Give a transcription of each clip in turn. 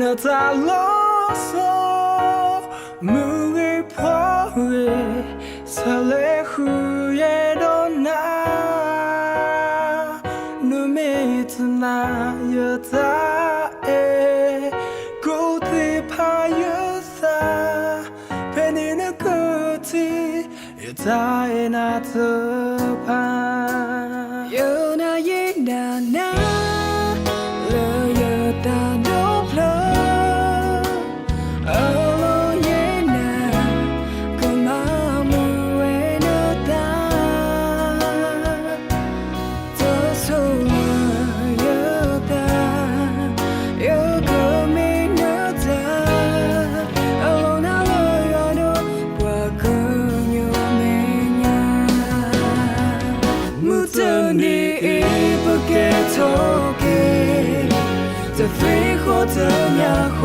nó ta lo so mười phó về sao lẽ khuya đó na nu mê na giờ ta e cố thì phải nhớ xa bên đi nó cứ thì ta e na thơ pa yêu na ye na na lỡ giờ ta đổ lỡ alo ye na con ma mu e na ta to so yo ta yo ko mi na ta alo na lo yo do qua ko nyo me nya mu ta ni e porque tokeจะ飞或者呀或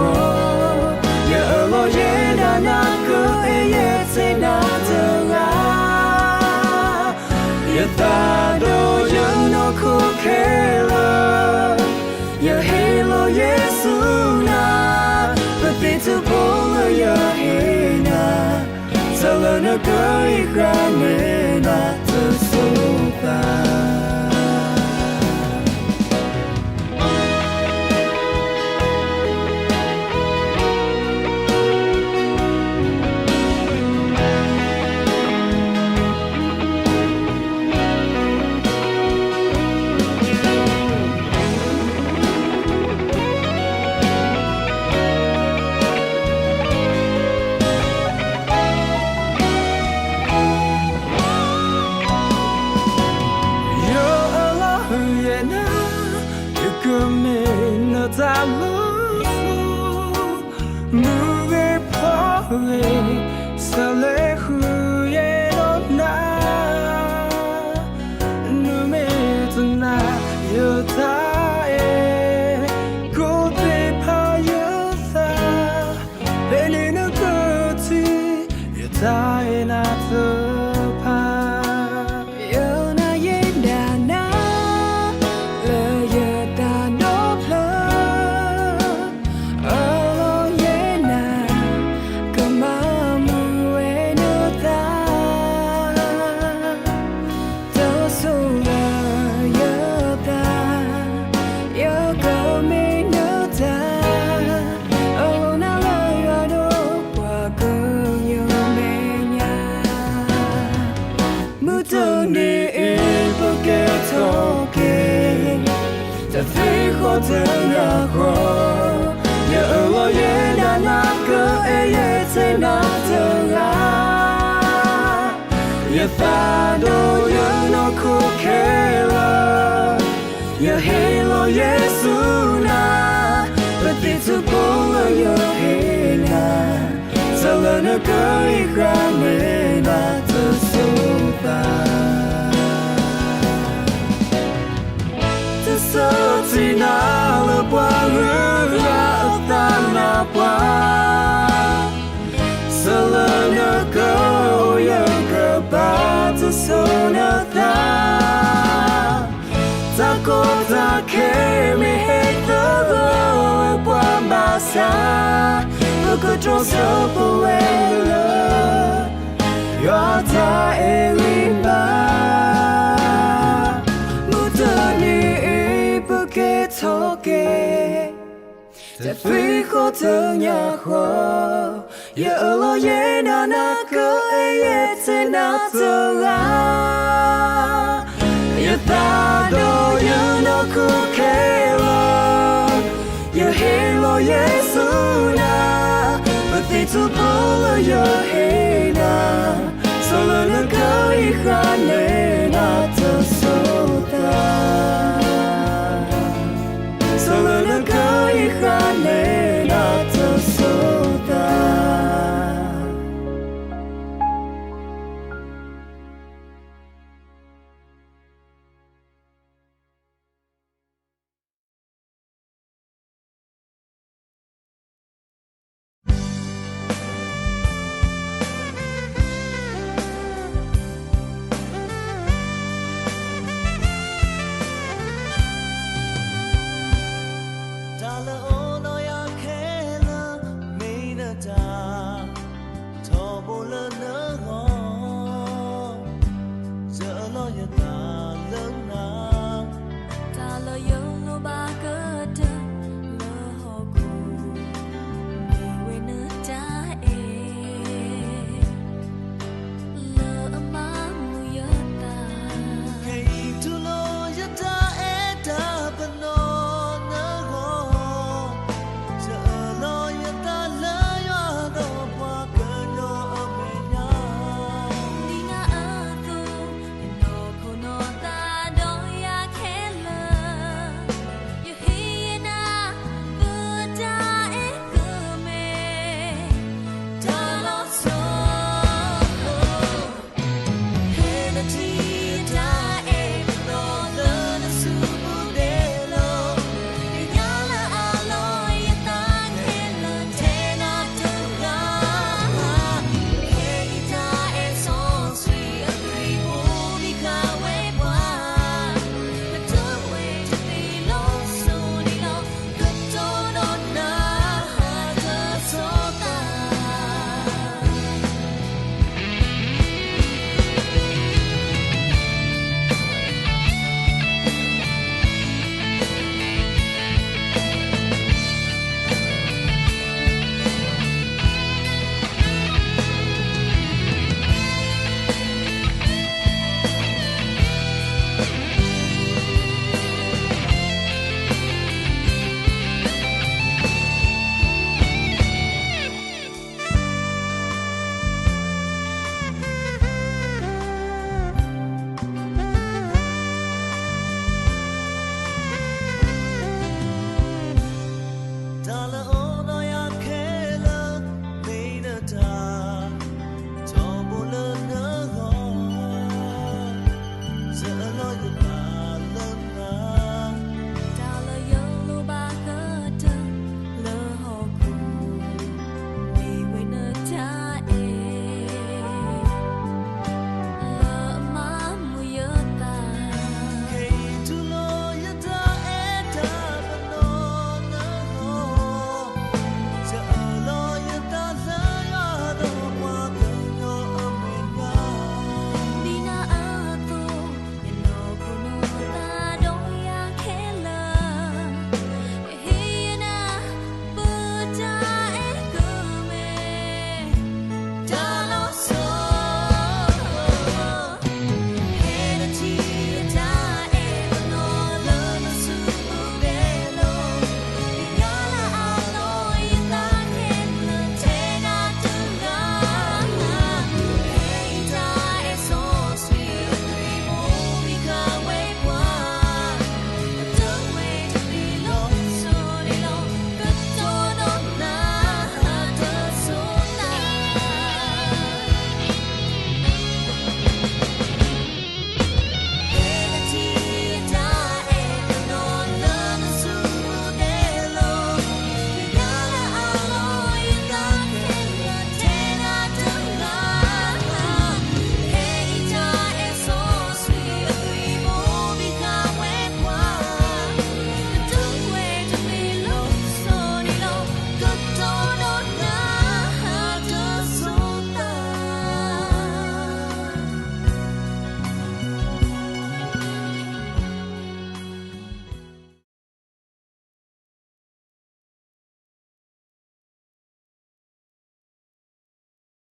也而落也那那个也在那的啊也大都有那苦开了也黑了耶稣那不必就不了也黑那走了那个一个没那的手吧ta lỡ mưa phó về sao lẽ khuya đó na nu mê na giờ ta e cố thể phải nhớ xa bên đi nó cứ thì giờ ta e na thơ pa yêu na ye na na lỡ giờ ta đổ lỡจะ飞或者呀或也而落也那那个也在那的啊也大都有那苦开了也黑了耶稣那不必就不了也黑那走了那个一个没那的手吧sợ gì na lỡ qua hứa ra ta na qua sợ lỡ nỡ câu yêu cơ ba từ sâu nỡ ta ta có ta kể mi hết tớ lỡ qua ba xa lỡ cứ trốn sâu bù em lỡ yo ta e lim baจะ飞或者呀或也而落也那那个也在那的啊也大都有那苦开了也黑了耶稣那不必就不了也黑那走了那个一汉没那的手的走了那个一汉没